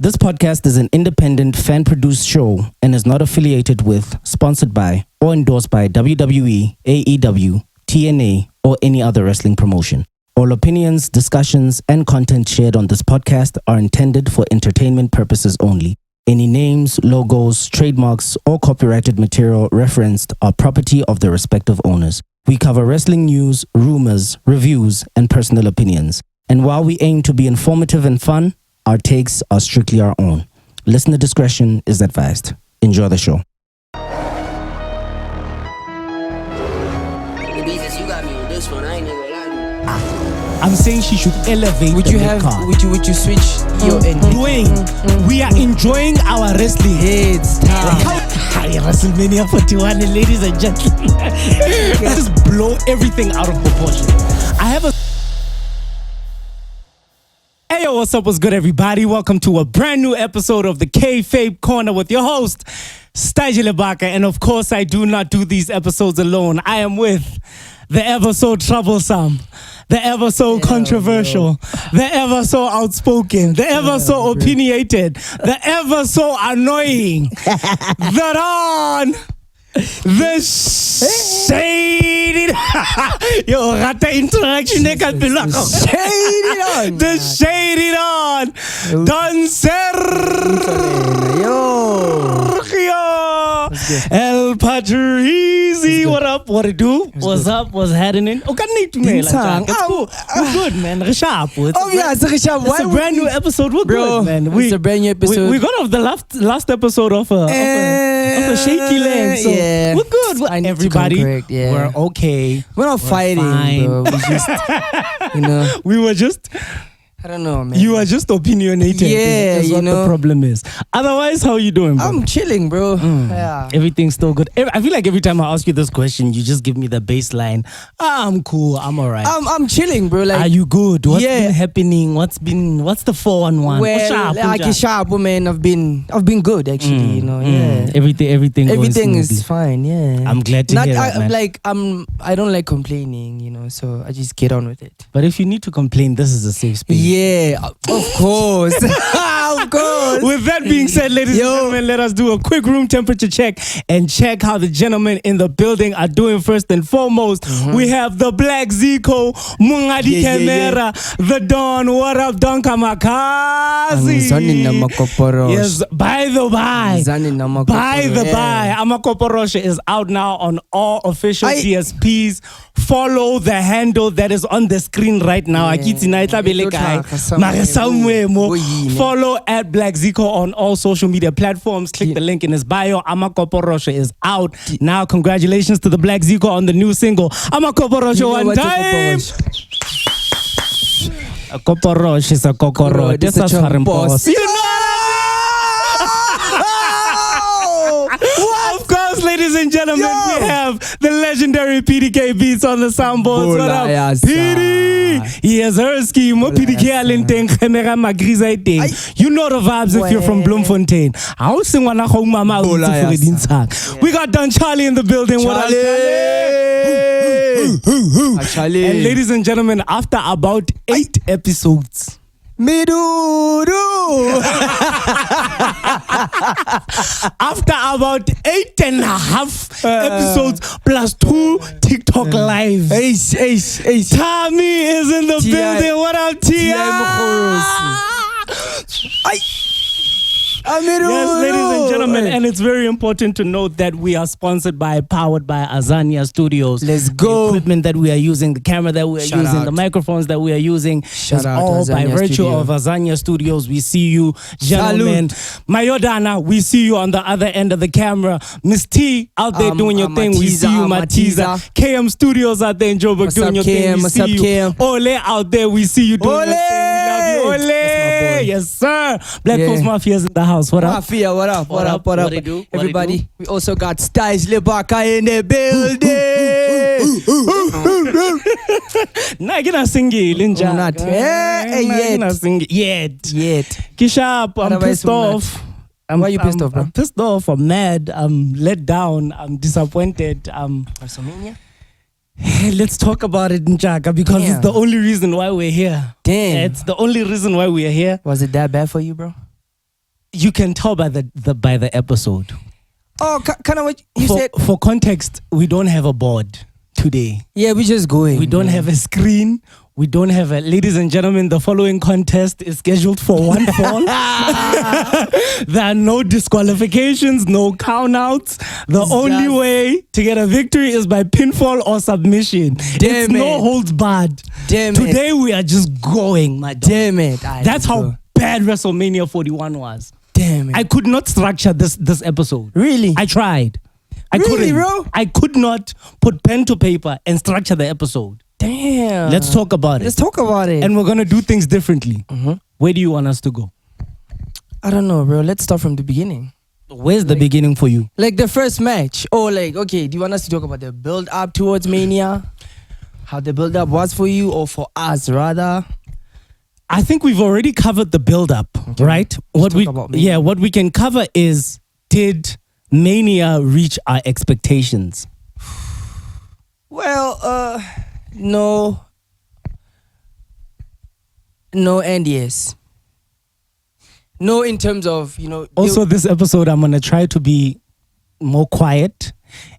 This podcast is an independent, fan-produced show and is not affiliated with, sponsored by, or endorsed by WWE, AEW, TNA, or any other wrestling promotion. All opinions, discussions, and content shared on this podcast are intended for entertainment purposes only. Any names, logos, trademarks, or copyrighted material referenced are property of the respective owners. We cover wrestling news, rumors, reviews, and personal opinions. And while we aim to be informative and fun, our takes are strictly our own. Listener discretion is advised. Enjoy the show. I'm saying she should elevate. Would you switch your ending? Wait, we are enjoying our wrestling. It's time. Hi, WrestleMania 41, ladies and gentlemen. Let's just blow everything out of proportion. I have a. Hey, yo, what's up? What's good, everybody? Welcome to a brand new episode of the Kayfabe Corner with your host, Stajile. And of course, I do not do these episodes alone. I am with the ever so troublesome, the ever so controversial, the ever so outspoken, the ever so opinionated, the ever so annoying, the Don, the shady. Yo, rata interaction. Shady on. The shady Don. Don Sergio El Patrizi. What up? What it do? What's up? What's happening? Okay, need to mail. It's cool. We're good, man. It's a brand new episode. We're good, man. It's a brand new episode. We got off the last episode of a shaky land. So yeah. we're good. Everybody, we're okay. We're not fighting, bro. We just, we were just. I don't know, man. You are just opinionated. Yeah, that's what the problem is. Otherwise, how you doing, bro? I'm chilling, bro. Yeah. Everything's still good. I feel like every time I ask you this question, you just give me the baseline. I'm cool. I'm alright. I'm chilling, bro. Like, are you good? What's been happening? What's the 411? Well, like sharp, man. I've been good, actually. Yeah. Everything is fine. Yeah. I'm glad to hear that, man. I don't like complaining, so I just get on with it. But if you need to complain, this is a safe space. Yeah, of course. Of course. With that being said, ladies and gentlemen, let us do a quick room temperature check and check how the gentlemen in the building are doing. First and foremost, we have the Black Zico, Mungadi Camera, the Don. What up, Don Kamakazi? Yes, by the by, Amakoporoshe is out now on all official DSPs. Follow the handle that is on the screen right now. Follow at Black Zico on all social media platforms. Click the link in his bio. Amakoporoshe is out now. Congratulations to the Black Zico on the new single Amakoporoshe one time. A Koporoshe is a kokoro. This is boss. Of course, ladies and gentlemen, we have the legendary PDK Beats on the soundboards. What up, PD? Yes, Ersky. PDK Alenteng, Khemera Magriza Eteng. You know the vibes if you're from Bloemfontein. I'll sing one home mama. We got Don Charlie in the building. What up, Charlie? And ladies and gentlemen, after about 8 episodes. After about 8.5 episodes plus 2 TikTok lives. Tommy is in the building. What up, Tia? Yes, ladies and gentlemen, and it's very important to note that we are powered by Azania Studios. Let's go. The equipment that we are using, the camera that we are using, the microphones that we are using is all by virtue of Azania Studios. We see you, gentlemen. Mayodana, we see you on the other end of the camera. Miss T out there doing your thing. We see you, Matiza. KM Studios out there in Joburg doing your thing. We see you. Ole out there, we see you doing your thing. We love you. Ole. Yes, sir. BlaqForce Mafia is in the house. What up? Mafia, what up? What they do? Everybody, we also got Stajile in the building. Nah, get a singy, Linja. Not yet. Kishap, I'm pissed off. Why are you pissed off, bro? I'm pissed off. I'm mad. I'm let down. I'm disappointed. WrestleMania? Let's talk about it, Njaka, because it's the only reason why we're here. Damn. It's the only reason why we're here. Was it that bad for you, bro? You can tell by the episode. Oh, kind of what you said. For context, we don't have a board today. Yeah, we just going. We don't have a screen. We don't have a... Ladies and gentlemen, the following contest is scheduled for one fall. There are no disqualifications, no countouts. The only way to get a victory is by pinfall or submission. It's no holds barred. Today we are just going, my dog. Damn it. That's how bad WrestleMania 41 was. Damn it. I could not structure this episode. Really? I tried. I Really, couldn't. bro? I could not put pen to paper and structure the episode. Damn. Let's talk about it. Let's talk about it. And we're going to do things differently. Where do you want us to go? I don't know, bro. Let's start from the beginning. Where's the beginning for you? Like the first match. Or like, okay, do you want us to talk about the build up towards Mania? How the build up was for you or for us rather? I think we've already covered the build up, right? Let's talk about Mania. What we can cover is, did Mania reach our expectations? Well, no and yes. No, in terms of, Also, this episode, I'm going to try to be more quiet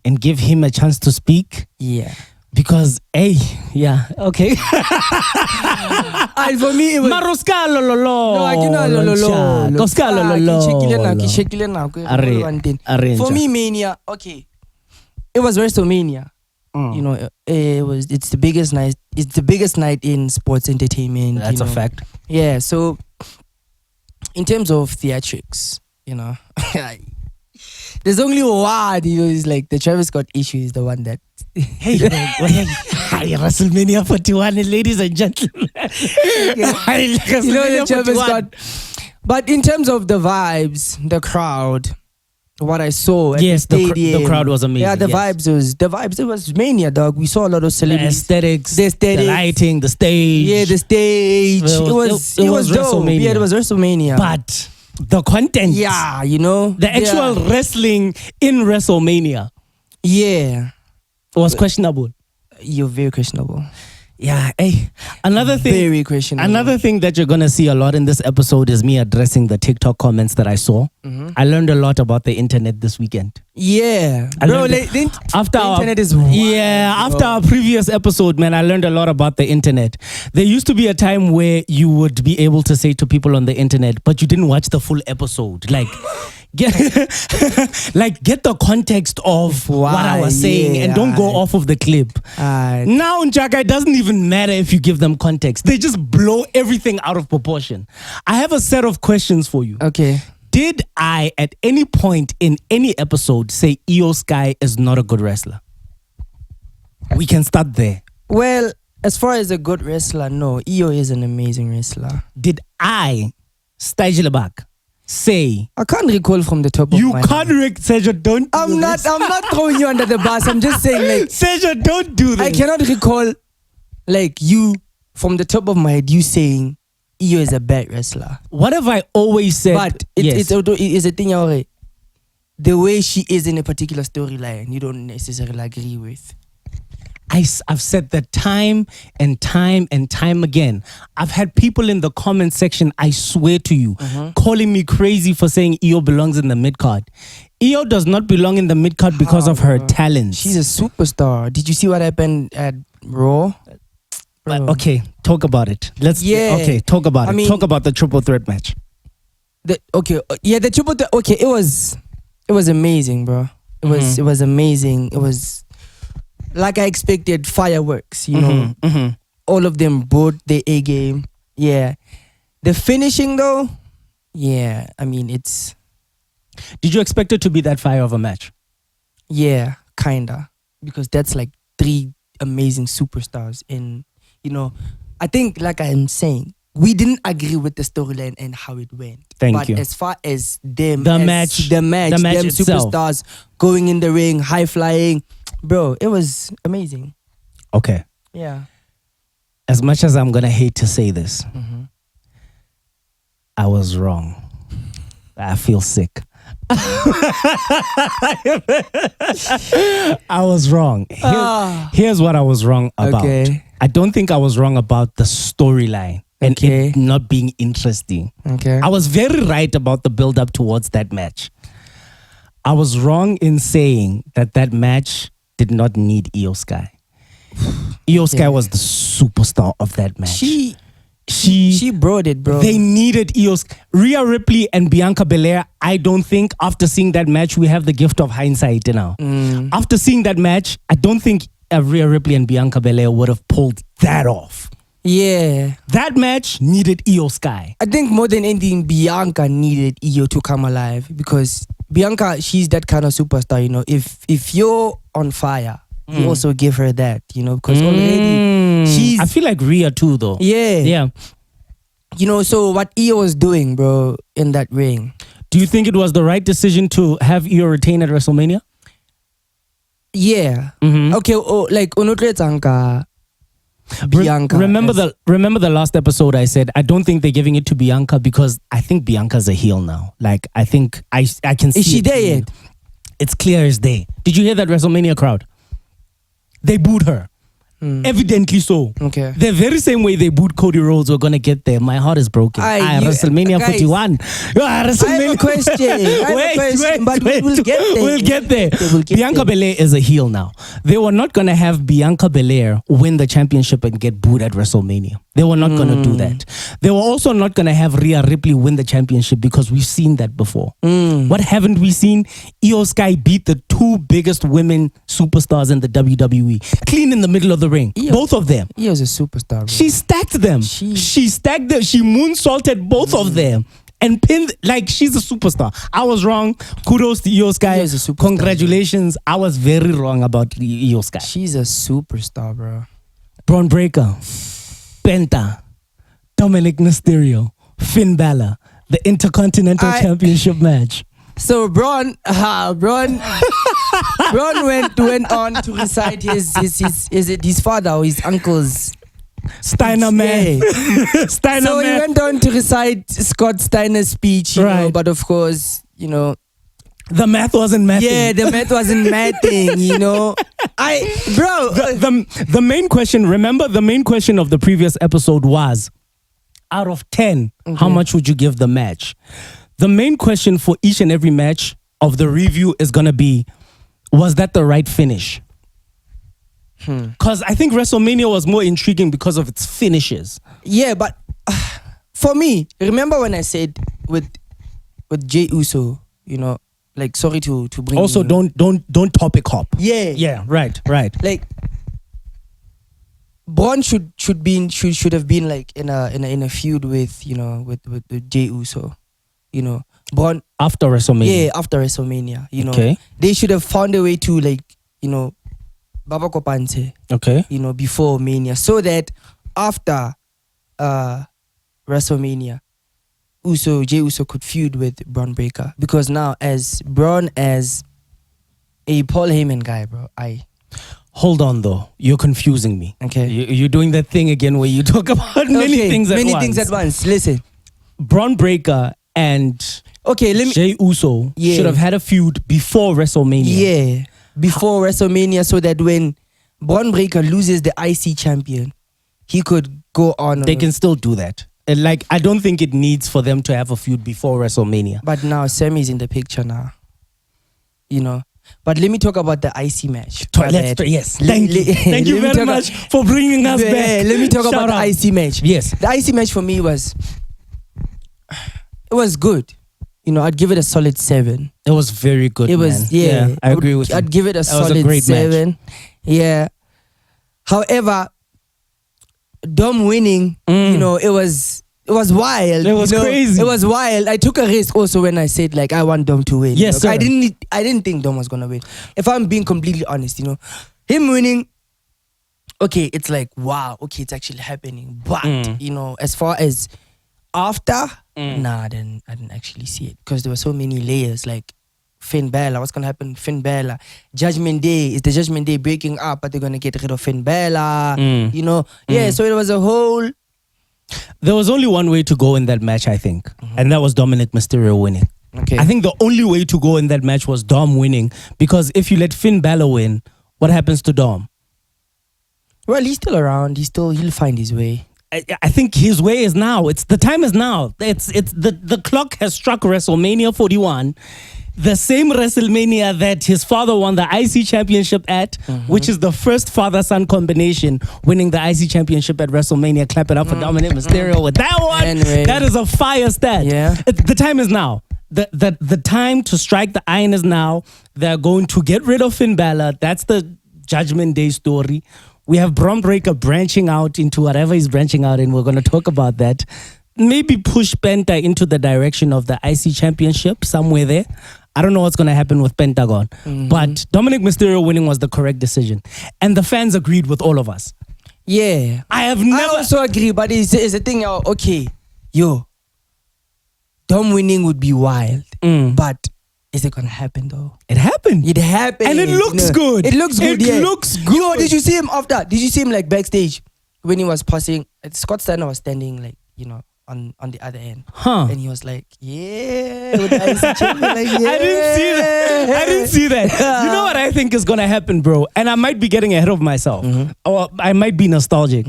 and give him a chance to speak. Yeah. Because, yeah, okay. And for me, it was... For me, Mania, okay. It was WrestleMania. It's the biggest night. It's the biggest night in sports entertainment. That's a fact. Yeah. So, in terms of theatrics, there's only one. Is like the Travis Scott issue is the one that. Hey, WrestleMania 41, ladies and gentlemen. The Travis Scott. But in terms of the vibes, the crowd. What I saw at the stadium. The crowd was amazing. Yeah, the vibes. It was Mania, dog. We saw a lot of celebrities. The aesthetics, the lighting, the stage. Yeah, the stage. It was dope. WrestleMania. Yeah, it was WrestleMania. But the content. Yeah, the actual wrestling in WrestleMania. Yeah, was questionable. You're very questionable. Yeah, another thing. Very questionable. Another thing that you're gonna see a lot in this episode is me addressing the TikTok comments that I saw. I learned a lot about the internet this weekend. Yeah, bro. The internet is wild, after our previous episode, man, I learned a lot about the internet. There used to be a time where you would be able to say to people on the internet, but you didn't watch the full episode. Like, get the context of what I was saying and don't go off of the clip. Now, Njaka, it doesn't even matter if you give them context. They just blow everything out of proportion. I have a set of questions for you. Okay. Did I, at any point in any episode, say Io Sky is not a good wrestler? We can start there. Well, as far as a good wrestler, no. Io is an amazing wrestler. Did I, Stajilabak, say... I can't recall from the top of my head. Sergio, don't do I'm not throwing you under the bus. I'm just saying, like... Sergio, don't do this. I cannot recall, like, you, from the top of my head, you saying... Io is a bad wrestler. What have I always said? But it's a thing, alright. The way she is in a particular storyline, you don't necessarily agree with. I've said that time and time and time again. I've had people in the comment section, I swear to you, calling me crazy for saying Io belongs in the mid-card. Io does not belong in the mid-card because of her talents. She's a superstar. Did you see what happened at Raw? Okay, talk about it. Talk about it. Talk about the triple threat match. The triple threat. Okay, it was amazing, bro. It was amazing. It was like I expected, fireworks. All of them brought their A game. Yeah, the finishing though. Yeah, I mean it's. Did you expect it to be that fire of a match? Yeah, kinda, because that's like 3 amazing superstars in. I think, like I'm saying, we didn't agree with the storyline and how it went. Thank you. But as far as them, the match them itself. superstars going in the ring, high flying, bro, it was amazing. Okay. Yeah. As much as I'm gonna hate to say this, I was wrong. I feel sick. I was wrong. Here's what I was wrong about. Okay. I don't think I was wrong about the storyline and Okay. it not being interesting. Okay. I was very right about the build up towards that match. I was wrong in saying that match did not need Io Sky. Io Sky was the superstar of that match. She brought it, bro. They needed Io Sky. Rhea Ripley and Bianca Belair, I don't think after seeing that match, we have the gift of hindsight now. After seeing that match, I don't think Rhea Ripley and Bianca Belair would have pulled that off. Yeah. That match needed Io Sky. I think more than anything, Bianca needed Io to come alive because Bianca, she's that kind of superstar, you know. If you're on fire, you also give her that, you know, because already she's... I feel like Rhea too, though. Yeah. Yeah. You know, so what Io was doing, bro, in that ring. Do you think it was the right decision to have Io retain at WrestleMania? Yeah. Okay, like, Bianca. Remember the last episode I said I don't think they're giving it to Bianca because I think Bianca's a heel now. Like I think I can see. Is she it there clear. yet? It's clear as day. Did you hear that WrestleMania crowd? They booed her. Evidently so. Okay. The very same way they booed Cody Rhodes, we're gonna get there. My heart is broken. WrestleMania guys, 41. I have a question. But we'll get there. We'll get there. We'll get Bianca there. Belair is a heel now. They were not gonna have Bianca Belair win the championship and get booed at WrestleMania. They were not gonna do that. They were also not gonna have Rhea Ripley win the championship because we've seen that before. What haven't we seen? Io Sky beat the two biggest women superstars in the WWE, clean in the middle of the ring. Both of them. Io's a superstar, bro. She stacked them. She stacked them. She moonsaulted both of them and pinned. Like, she's a superstar. I was wrong. Kudos to Io Sky. Io's a superstar, Congratulations. I was very wrong about Io Sky. She's a superstar, bro. Braun Breaker, Penta, Dominic Mysterio, Finn Balor, the Intercontinental Championship match. So Braun went on to recite his father or his uncle's Steiner man. Steiner so man. he went on to recite Scott Steiner's speech, you know, but of course, you know, the math wasn't mathing. Yeah, the math wasn't mathing, you know. The main question, remember the main question of the previous episode was, out of 10, how much would you give the match? The main question for each and every match of the review is going to be, was that the right finish? Because I think WrestleMania was more intriguing because of its finishes. Yeah, but for me, remember when I said with Jey Uso, you know, like, sorry to bring also in, don't topic hop. Yeah, right. Like, Braun should have been like in a feud with, you know, with Jey Uso, you know. Braun after WrestleMania. Yeah, after WrestleMania, you know. Okay. They should have found a way to, like, you know, Baba Kopante. Okay. You know, before Mania, so that after WrestleMania, Jey Uso could feud with Braun Breaker, because now as Braun as a Paul Heyman guy, bro, Hold on though, you're confusing me. Okay. You're doing that thing again where you talk about many things at once. Listen, Braun Breaker and Jey Uso should have had a feud before WrestleMania. Yeah, before WrestleMania, so that when Braun Breaker loses the IC champion, he could go on. They can still do that. Like, I don't think it needs for them to have a feud before WrestleMania. But now Sammy's in the picture now, you know. But let me talk about the IC match. Yes. Thank you very much for bringing us back. Let me talk about the IC match. Yes. The IC match for me was good. You know, I'd give it a solid 7. It was very good. It was, yeah. I agree with you. I'd give it a solid 7. Match. Yeah. However, Dom winning, you know, it was wild. It was crazy. It was wild. I took a risk also when I said, like, I want Dom to win. Yes, sir. I didn't think Dom was gonna win. If I'm being completely honest, you know, him winning, okay, it's like, wow, okay, it's actually happening. But you know, as far as after, nah, I didn't actually see it, because there were so many layers. Like Finn Balor, what's gonna happen? Finn Balor, Judgment Day, is the Judgment Day breaking up, but they're gonna get rid of Finn Balor? You know, yeah. So it was a whole. There was only one way to go in that match, I think, and that was Dominic Mysterio winning. Okay. I think the only way to go in that match was Dom winning, because if you let Finn Balor win, what happens to Dom? Well, he's still around. He'll find his way. I think his way is now. The time is now. It's the clock has struck WrestleMania 41. The same WrestleMania that his father won the IC championship at, which is the first father-son combination winning the IC championship at WrestleMania. Clap it up for Dominic Mysterio with that one. Anyway. That is a fire stat. Yeah. The time is now. The time to strike the iron is now. They're going to get rid of Finn Balor. That's the Judgment Day story. We have Braun Breaker branching out into whatever he's branching out in. We're going to talk about that. Maybe push Penta into the direction of the IC championship, somewhere there. I don't know what's going to happen with Pentagon. But Dominic Mysterio winning was the correct decision. And the fans agreed with all of us. Yeah. I also agree, but it's a thing, okay, Dom winning would be wild. But is it going to happen though? It happened. It happened. And it looks good. It looks good, It looks good. Did you see him after? Did you see him like backstage when he was passing? Scott Steiner was standing like, on the other end. And he was like, yeah. With the IC champion, like, yeah. I didn't see that. You know what I think is going to happen, bro? And I might be getting ahead of myself. Or I might be nostalgic.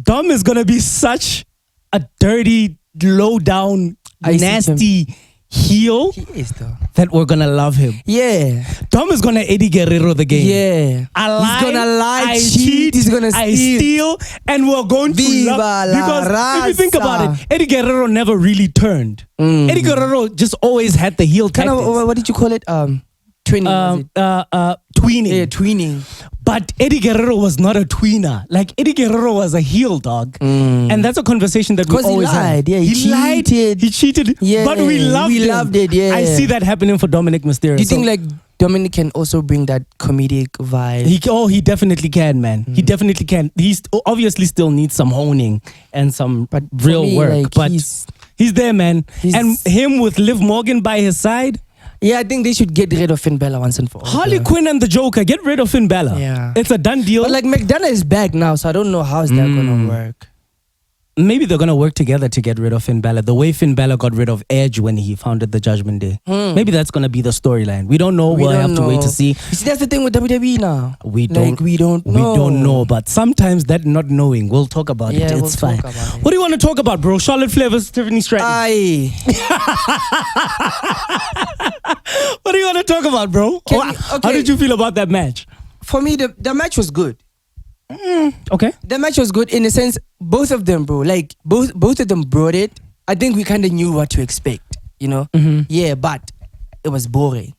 Dom is going to be such a dirty, low down, nasty heel. He is though. That we're going to love him. Yeah. Dom is going to Eddie Guerrero the game. Yeah. He's going to lie, I cheat, he's going to steal, and we're going to Viva love. la Because if you think raza. about it, Eddie Guerrero never really turned. Eddie Guerrero just always had the heel kind tactics. of, what did you call it? Twinning. Was it? Tweening. Yeah, tweening. But Eddie Guerrero was not a tweener. Like, Eddie Guerrero was a heel, dog. And that's a conversation that we always had. Yeah, he lied. cheated. He cheated. Yeah, but we loved him. We loved it, yeah. I see that happening for Dominic Mysterio. Do you think like Dominic can also bring that comedic vibe? He definitely can, man. He definitely can. He obviously still needs some honing and some real me, work. like, but he's there, man. And him with Liv Morgan by his side. Yeah, I think they should get rid of Finn Balor once and for all. Harley Quinn and the Joker, get rid of Finn Balor. Yeah. It's a done deal. But like McDonough is back now, so I don't know how is that gonna work. Maybe they're gonna work together to get rid of Finn Balor. The way Finn Balor got rid of Edge when he founded the Judgment Day. Maybe that's gonna be the storyline. We don't know. We'll have to wait to see. You see, that's the thing with WWE now. We don't know. We don't know. But sometimes that not knowing, we'll talk about it. It's fine. What do you want to talk about, bro? Charlotte Flair versus Tiffany Stratton. Aye. What do you want to talk about, bro? How did you feel about that match? For me, the match was good. Okay. The match was good in a sense. Both of them, bro. Like both of them brought it. I think we kind of knew what to expect. Yeah, but it was boring.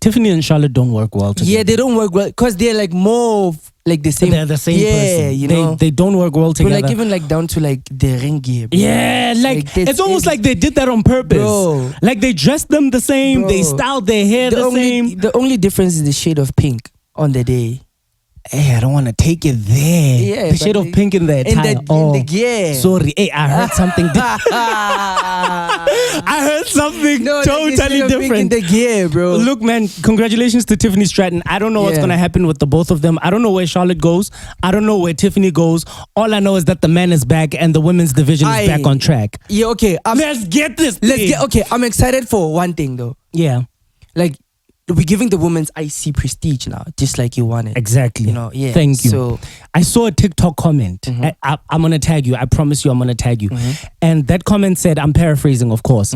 Tiffany and Charlotte don't work well together. Yeah, they don't work well because they're like more like the same. They're the same person. They don't work well together. But like even like down to like the ring gear. Bro. Yeah, like it's almost like they did that on purpose. Bro. Like they dressed them the same. Bro. They styled their hair the same. The only difference is the shade of pink on the day. Hey, I don't want to take it there. Yeah, the shade of pink in the attire. In the gear. Sorry. Hey, I heard something. I heard something totally different. Pink in the gear, bro. Look, man, congratulations to Tiffany Stratton. I don't know what's going to happen with the both of them. I don't know where Charlotte goes. I don't know where Tiffany goes. All I know is that the man is back and the women's division is back on track. Yeah, okay. Let's get this. Okay, I'm excited for one thing though. Yeah. Like, we're giving the women's IC prestige now, just like you wanted. Exactly. Yeah. Thank you. So I saw a TikTok comment. I'm going to tag you. I promise you I'm going to tag you. And that comment said, I'm paraphrasing, of course.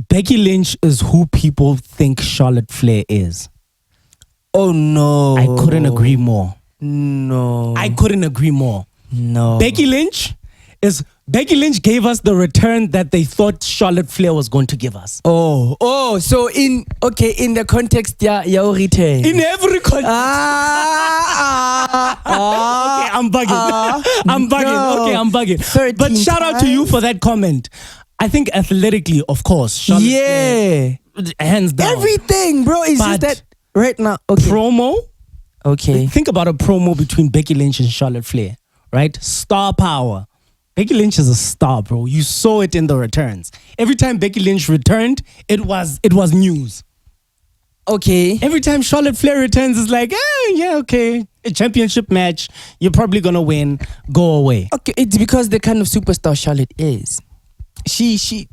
Becky Lynch is who people think Charlotte Flair is. Oh, no. I couldn't agree more. No. I couldn't agree more. No. Becky Lynch gave us the return that they thought Charlotte Flair was going to give us. So in the context, yeah, return. In every context. Okay, I'm bugging. I'm bugging. No. Okay, I'm bugging. But shout out to you for that comment. I think athletically, of course, Charlotte Flair, hands down. Everything, bro, is just that right now. Okay. Promo. Okay. Think about a promo between Becky Lynch and Charlotte Flair, right? Star power. Becky Lynch is a star, bro. You saw it in the returns. Every time Becky Lynch returned, it was news. Okay. Every time Charlotte Flair returns, it's like, okay. A championship match, you're probably gonna win. Go away. Okay, it's because the kind of superstar Charlotte is. She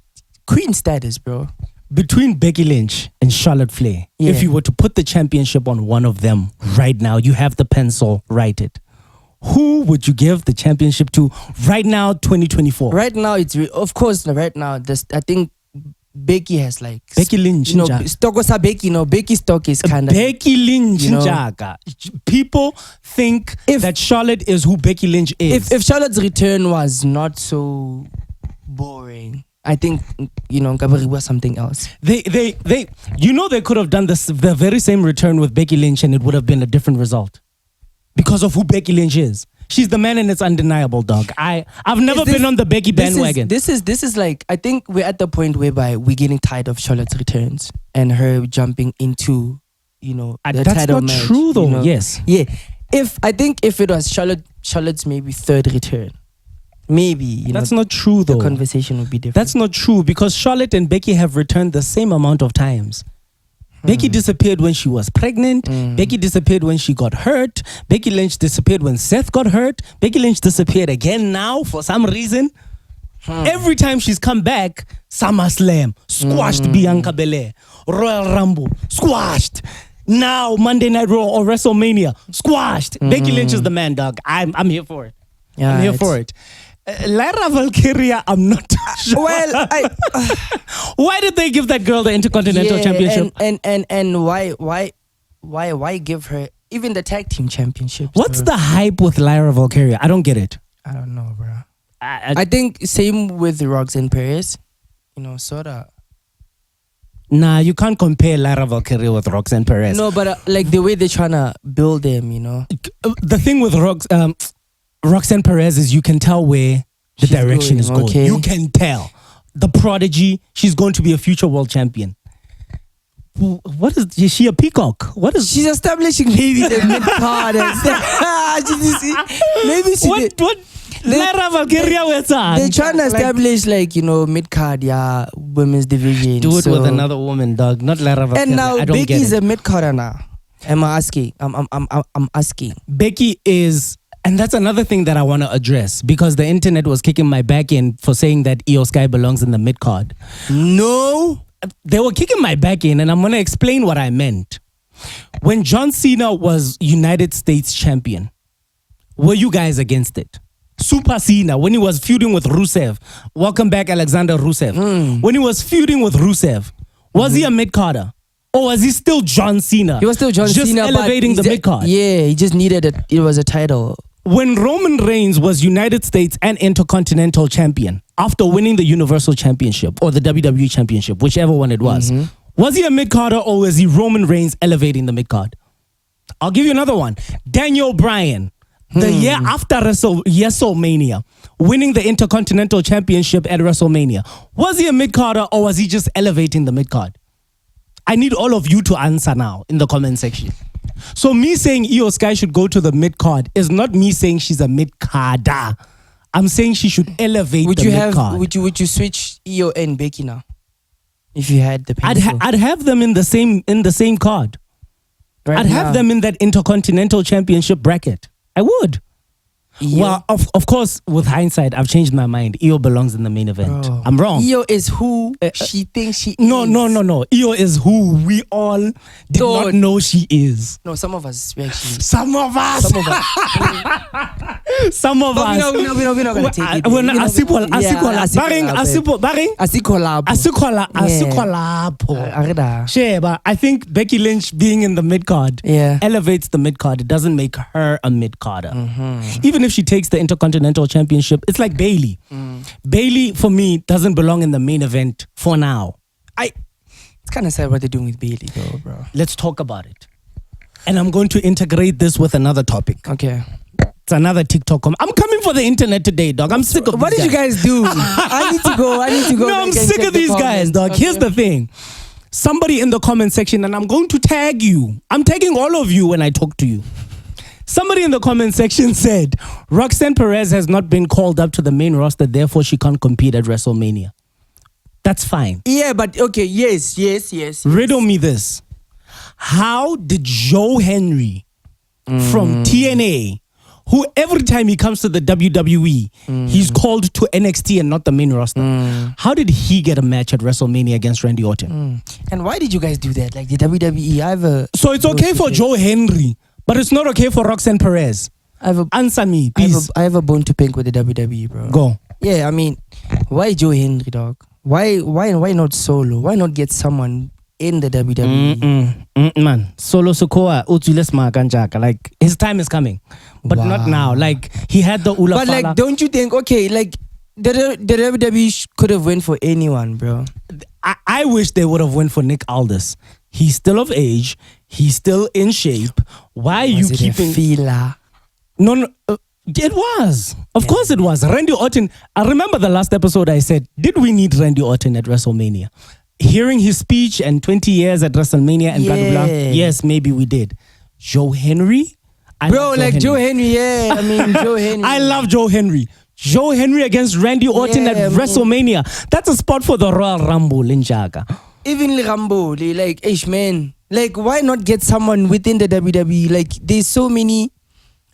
queen status, bro. Between Becky Lynch and Charlotte Flair, if you were to put the championship on one of them right now, you have the pencil, write it. Who would you give the championship to right now, 2024? Right now, of course. Right now, I think Becky has like Becky Lynch. stock was Becky. Becky's stock is kind of Becky Lynch. People think that Charlotte is who Becky Lynch is. If Charlotte's return was not so boring, I think Gabari was something else. They could have done the very same return with Becky Lynch and it would have been a different result because of who Becky Lynch is. She's the man and it's undeniable, dog. I've never been on the Becky bandwagon. This is like, I think we're at the point whereby we're getting tired of Charlotte's returns and her jumping into, the that's title not match, true though. Yes. Yeah. If it was Charlotte's maybe third return, maybe that's not true though. The conversation would be different. That's not true because Charlotte and Becky have returned the same amount of times. Becky disappeared when she was pregnant. Becky disappeared when she got hurt. Becky Lynch disappeared when Seth got hurt. Becky Lynch disappeared again now for some reason. Every time she's come back, SummerSlam, squashed Bianca Belair. Royal Rumble, squashed. Now Monday Night Raw or WrestleMania, squashed. Becky Lynch is the man, dog. I'm here for it. Yeah, I'm here for it. Lyra Valkyria, I'm not sure. Well, why did they give that girl the Intercontinental Championship? And why give her even the tag team championship? What's the hype with Lyra Valkyria? I don't get it. I don't know, bro. I think same with Roxanne Perez. Sorta. Nah, you can't compare Lyra Valkyria with Roxanne Perez. No, but like the way they're trying to build them, The thing with Roxanne Perez is you can tell where the direction is going. Okay. You can tell. The prodigy, she's going to be a future world champion. What is she a peacock? What is she's establishing maybe the mid card? Maybe she what Lyra Valkyria with her. They're trying to establish mid card, women's division. Do it with another woman, dog. Not Lyra Valkyria. And now Becky's a a mid carder now. I'm asking. I'm asking. Becky is. And that's another thing that I want to address because the internet was kicking my back in for saying that Io Sky belongs in the mid card. No, they were kicking my back in, and I'm going to explain what I meant. When John Cena was United States champion, were you guys against it? Super Cena, when he was feuding with Rusev, welcome back Alexander Rusev. When he was feuding with Rusev, was he a mid carder? Or was he still John Cena? He was still John Cena, just elevating the mid card. Yeah, he just needed it. It was a title. When Roman Reigns was United States and Intercontinental Champion after winning the Universal Championship or the WWE Championship, whichever one it was he a mid-carder or was he Roman Reigns elevating the mid-card? I'll give you another one. Daniel Bryan, the year after WrestleMania, winning the Intercontinental Championship at WrestleMania. Was he a mid-carder or was he just elevating the mid-card? I need all of you to answer now in the comment section. So me saying Io Sky should go to the mid-card is not me saying she's a mid-carder. I'm saying she should elevate the mid-card. Would you switch Io and Becky now? If you had the pencil? I'd have them in the same card. I'd have them in that Intercontinental Championship bracket. I would. Well, of course, with hindsight, I've changed my mind. Io belongs in the main event. Bro. I'm wrong. Io is who she thinks she is. No. Io is who we all did not know she is. No, some of us actually. Some of us. Some of us. We're not going to take it. Sheba, I think Becky Lynch being in the mid-card elevates the mid-card. It doesn't make her a mid-carder. Even if she takes the Intercontinental Championship, it's like Bayley. Bayley, for me, doesn't belong in the main event for now. It's kind of sad what they're doing with Bayley, though, bro. Let's talk about it. And I'm going to integrate this with another topic. Okay. It's another TikTok. I'm coming for the internet today, dog. I'm sick of What did you guys do? I need to go. No, I'm sick of these guys, dog. Okay. Here's the thing. Somebody in the comment section, and I'm going to tag you. I'm tagging all of you when I talk to you. Somebody in the comment section said, Roxanne Perez has not been called up to the main roster, therefore she can't compete at WrestleMania. That's fine. Yeah, but okay, yes. Riddle me this. How did Joe Henry from TNA, who every time he comes to the WWE, he's called to NXT and not the main roster, how did he get a match at WrestleMania against Randy Orton? And why did you guys do that? Like the WWE, So it's okay for Joe Henry, but it's not okay for Roxanne Perez. Answer me, please. I have a bone to pick with the WWE, bro. Go. Yeah, I mean, why Joe Henry, dog? Why not Solo? Why not get someone in the WWE? Man, Solo Sikoa, Utsules Maganjaka. Like, his time is coming. But not now. Like, he had the Ula But, like, don't you think, okay, like, the WWE could have went for anyone, bro. I wish they would have went for Nick Aldis. He's still of age. He's still in shape. Why are you keeping... Fila? No, it was. Of course it was. Randy Orton. I remember the last episode I said, did we need Randy Orton at WrestleMania? Hearing his speech and 20 years at WrestleMania and blah, blah, blah. Yes, maybe we did. Joe Henry? Joe Henry, yeah. I mean, Joe Henry. I love Joe Henry. Joe Henry against Randy Orton at WrestleMania. That's a spot for the Royal Rumble in Jaga. Even Rambo, like, man. Like, why not get someone within the WWE? Like, there's so many...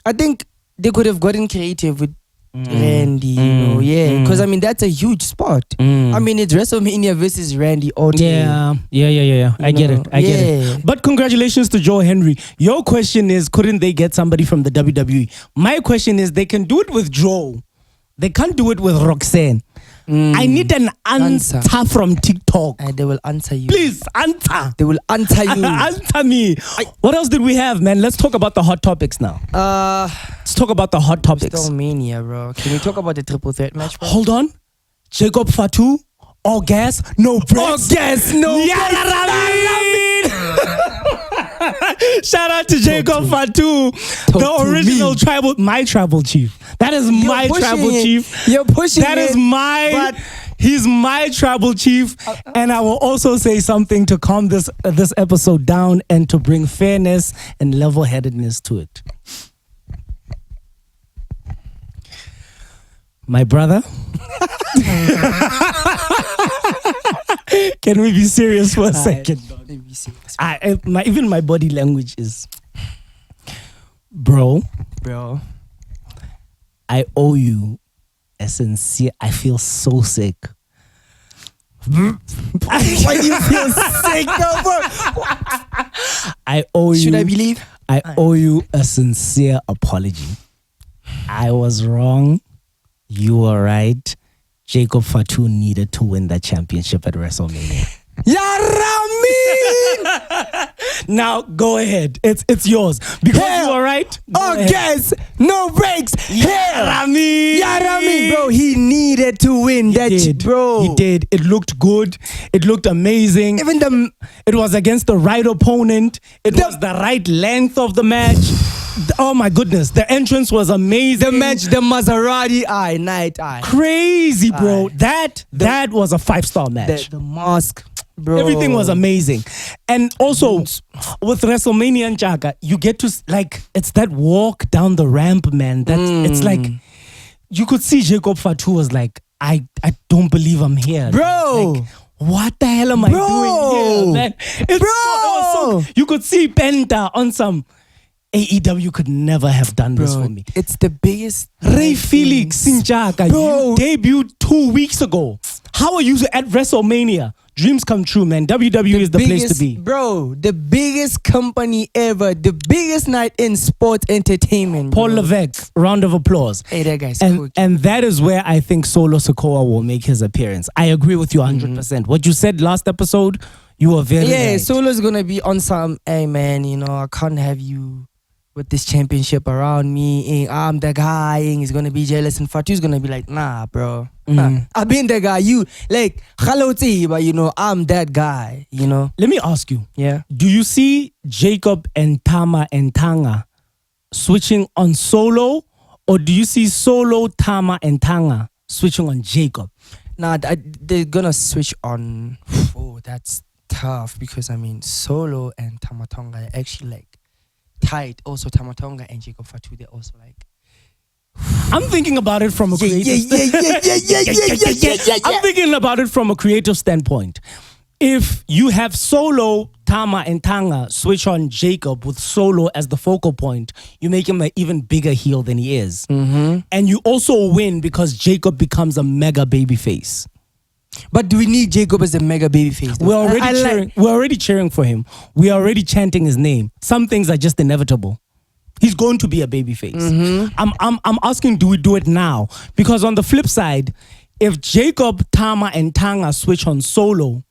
I think they could have gotten creative with Randy, you know, because I mean that's a huge spot. I mean it's WrestleMania versus Randy Orton. Yeah. I get it. But congratulations to Joe Henry. Your question is, couldn't they get somebody from the WWE? My question is, they can do it with Joe. They can't do it with Roxanne. I need an answer from TikTok. They will answer you. Please, answer. They will answer you. Answer me. What else did we have, man? Let's talk about the hot topics now. Let's talk about the hot topics. WrestleMania, bro. Can we talk about the triple threat match, bro? Hold on. Jacob Fatu, all gas, no breaks. All gas, no breaks. Shout out to Jacob Fatu, the original my tribal chief. That is my tribal chief. You're pushing that is my. He's my tribal chief, and I will also say something to calm this episode down and to bring fairness and level-headedness to it. My brother. Can we be serious for a second? Be serious. Even my body language is, bro. I owe you a sincere. I feel so sick. Why do you feel sick, though, bro? I owe you. Should I believe? I owe you a sincere apology. I was wrong. You were right. Jacob Fatu needed to win that championship at WrestleMania. Now go ahead. It's yours. Because you were right. Gas, no breaks. Rami. Bro, he needed to win bro. He did. It looked good. It looked amazing. It was against the right opponent. It was the right length of the match. Oh my goodness, the entrance was amazing. The match, the Maserati night eye. Crazy, bro. That was a 5-star match. The mask, bro. Everything was amazing. And also, with WrestleMania and Jaga, you get to, like, it's that walk down the ramp, man. It's like, you could see Jacob Fatu was like, I don't believe I'm here. Bro. Like, what the hell am I doing here, man? It was so, you could see Penta on some... AEW could never have done this for me. It's the biggest. Ray Felix Sinjaka, you debuted 2 weeks ago. How are you at WrestleMania? Dreams come true, man. WWE is the place to be. Bro, the biggest company ever. The biggest night in sports entertainment. Paul Levesque, round of applause. Hey, that guy's cool. And that is where I think Solo Sikoa will make his appearance. I agree with you 100%. What you said last episode, you were very right. Solo's going to be on some, hey, man, you know, I can't have you with this championship around me, I'm the guy, he's gonna be jealous, and Fatu's gonna be like, nah, bro. I've been the guy. You like Khaloti, but you know, I'm that guy, you know. Let me ask you. Yeah. Do you see Jacob and Tama and Tanga switching on Solo, or do you see Solo, Tama, and Tanga switching on Jacob? Nah, they're gonna switch on. Oh, that's tough because I mean, Solo and Tama Tonga are actually like tight. Also Tamatonga and Jacob Fatu, they're also like, I'm thinking about it from a creative I'm thinking about it from a creative standpoint. If you have Solo, Tama, and Tanga switch on Jacob with Solo as the focal point, you make him an even bigger heel than he is. And you also win because Jacob becomes a mega babyface. But do we need Jacob as a mega babyface? We're already cheering for him. We are already chanting his name. Some things are just inevitable. He's going to be a babyface. I'm asking, do we do it now? Because on the flip side, if Jacob, Tama, and Tanga switch on Solo,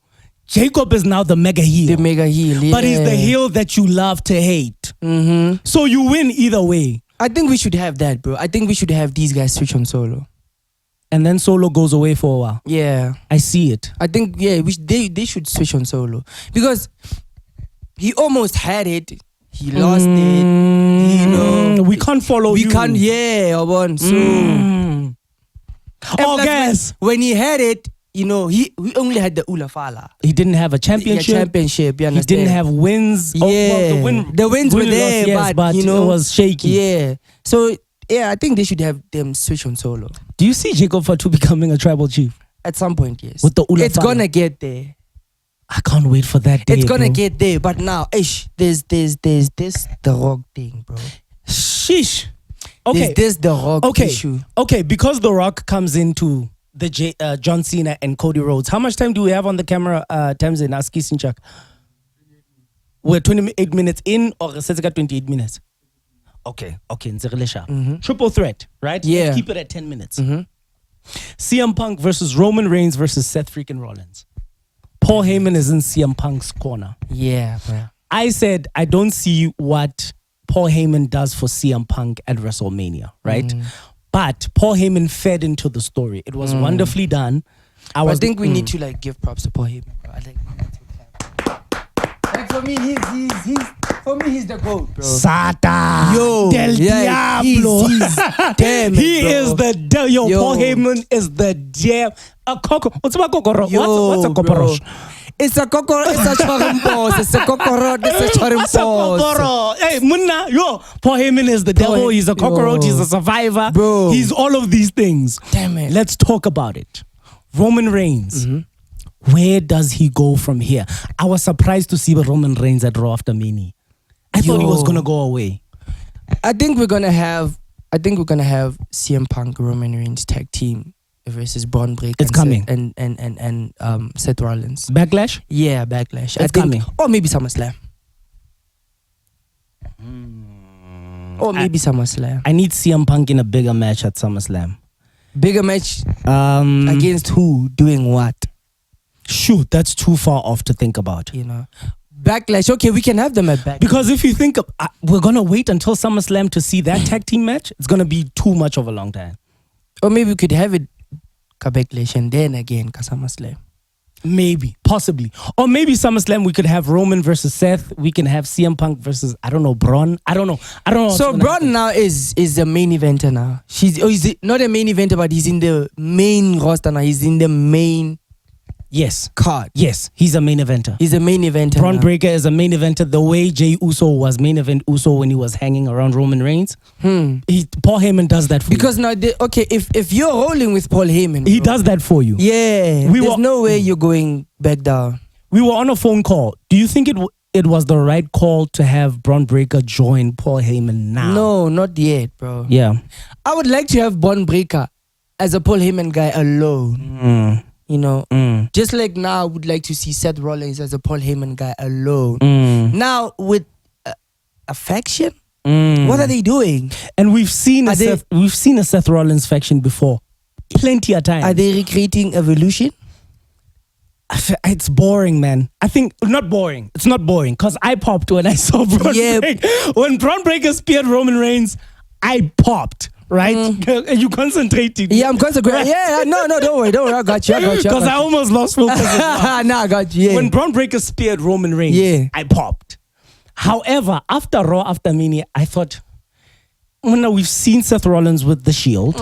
Jacob is now the mega heel. The mega heel, yeah. But he's the heel that you love to hate. So you win either way. I think we should have that, bro. I think we should have these guys switch on Solo. And then Solo goes away for a while. Yeah. I see it. I think, yeah, they should switch on Solo. Because he almost had it. He lost it. We can't follow you. We can't, yeah, Obon. So. Oh, guys. When he had it, we only had the Ulafala. He didn't have a championship. Yeah, championship, you understand? He didn't have wins. Yeah. The wins were there, yes, but it was shaky. Yeah. So, yeah, I think they should have them switch on Solo. Do you see Jacob Fatu becoming a tribal chief? At some point, yes. With the Ulafala? It's gonna get there. I can't wait for that day. It's gonna bro. get there, but now, there's this The Rock thing, bro. Sheesh. Okay. There's The Rock issue. Okay, because The Rock comes into the John Cena and Cody Rhodes. How much time do we have on the camera? Tamsin, Aski Sinchak. We're 28 minutes in, or 28 minutes? Okay. Triple threat, right? Yeah. Let's keep it at 10 minutes. CM Punk versus Roman Reigns versus Seth freaking Rollins. Paul Heyman is in CM Punk's corner. Yeah, bro. I said I don't see what Paul Heyman does for CM Punk at WrestleMania, right? But Paul Heyman fed into the story. It was wonderfully done. I think we need to give props to Paul Heyman, bro. For me, he's the GOAT, bro. Sata. Yo, Del Diablo. He's damn it, He bro. is the devil. Yo, Paul Heyman is the devil. What's about kokoro? What's a kokoro? It's a kokoro. It's a chorimposa. It's a kokoro. It's a chorimposa. Hey, Munna, Paul Heyman is the devil. He's a cockroach. He's a survivor. Bro. He's all of these things. Damn it. Let's talk about it. Roman Reigns. Where does he go from here? I was surprised to see Roman Reigns at Raw After Mania. I thought he was gonna go away. I think we're gonna have CM Punk Roman Reigns tag team versus Braun Breaker. It's coming. And Seth Rollins. Backlash? Yeah, Backlash. It's coming. Or maybe SummerSlam. Or maybe SummerSlam. I need CM Punk in a bigger match at SummerSlam. Bigger match against who? Doing what? Shoot, that's too far off to think about. Backlash. Okay, we can have them at Backlash. Because if you think we're gonna wait until SummerSlam to see that tag team match, it's gonna be too much of a long time. Or maybe we could have it Backlash and then again SummerSlam. Maybe, possibly. Or maybe SummerSlam we could have Roman versus Seth. We can have CM Punk versus, Braun. I don't know. So Braun now is the main eventer now. He's not a main eventer, but he's in the main roster now. He's in the main card. Yes, he's a main eventer. He's a main eventer. Braun now. Breaker is a main eventer the way Jey Uso was main event Uso when he was hanging around Roman Reigns. Paul Heyman does that for because you. Now, if you're rolling with Paul Heyman, he does that for you. Yeah, there's no way you're going back down. We were on a phone call. Do you think it was the right call to have Braun Breaker join Paul Heyman now? No, not yet, bro. Yeah. I would like to have Braun Breaker as a Paul Heyman guy alone. Just like now, I would like to see Seth Rollins as a Paul Heyman guy alone. Now, with a faction, what are they doing? And we've seen a Seth Rollins faction before, plenty of times. Are they recreating Evolution? It's boring, man. I think not boring. It's not boring because I popped when I saw Braun Breaker. When Braun Breaker speared Roman Reigns, I popped. Right? You concentrated. Yeah, I'm concentrating. Yeah, no, don't worry. I got you. Because I almost lost focus. I got you. Yeah. When Braun Breaker speared Roman Reigns, I popped. However, after Raw After Mania, I thought, we've seen Seth Rollins with the Shield.